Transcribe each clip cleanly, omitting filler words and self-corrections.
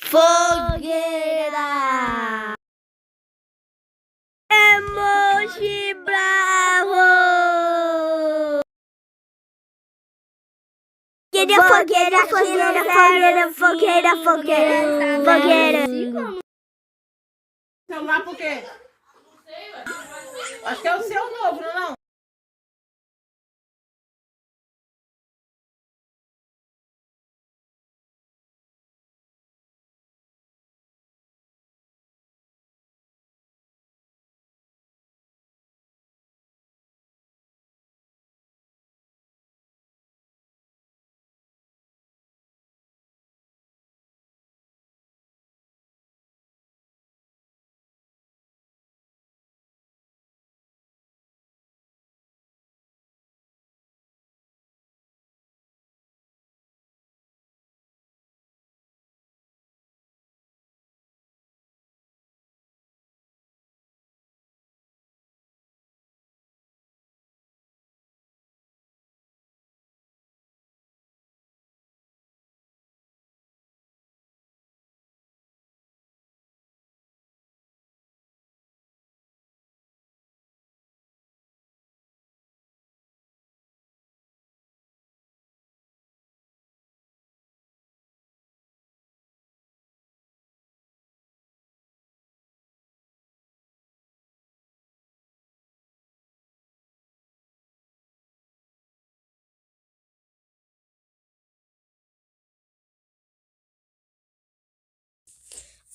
Fogueira. Emoji bravo. Fogueira, fogueira, fogueira, fogueira, fogueira, fogueira. Celular por quê? Acho que é o seu novo, não?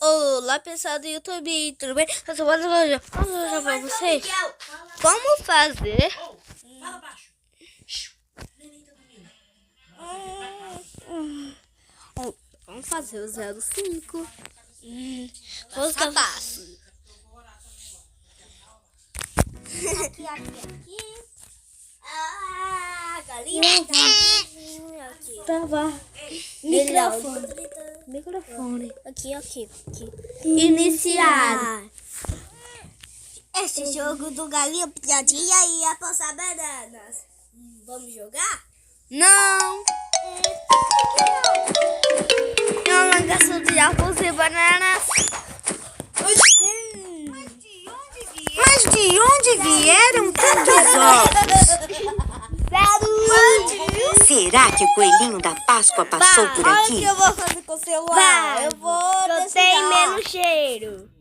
Olá pessoal do YouTube, tudo bem? Eu sou o Hoje vamos mostrar pra vocês como fazer vamos fazer o 05. Vamos passo. Aqui. Galinha. Trava. Microfone. Aqui. Iniciar. Esse jogo do galinha, piadinha e apossar bananas. Vamos jogar? Não. É uma gação de arroz e bananas. Mas de onde vieram tantos ovos? Será que o coelhinho da Páscoa passou por aqui? Olha o que eu vou fazer com o celular. Eu tenho menos cheiro.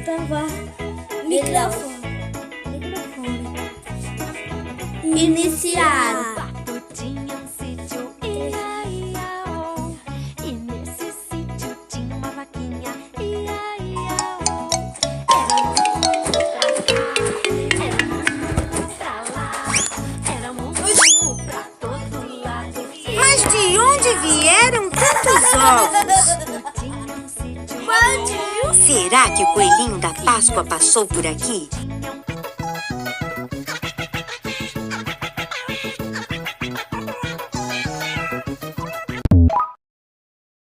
Gravar. Microfone. Iniciar. Tinha um sítio, ia, ia, oh. E nesse sítio tinha uma vaquinha, ia, ia, oh. Era muito pra lá, era muito pra todo lado. Mas de onde vieram tantos ovos? Tinha um sítio, Será que o coelhinho da Páscoa passou por aqui?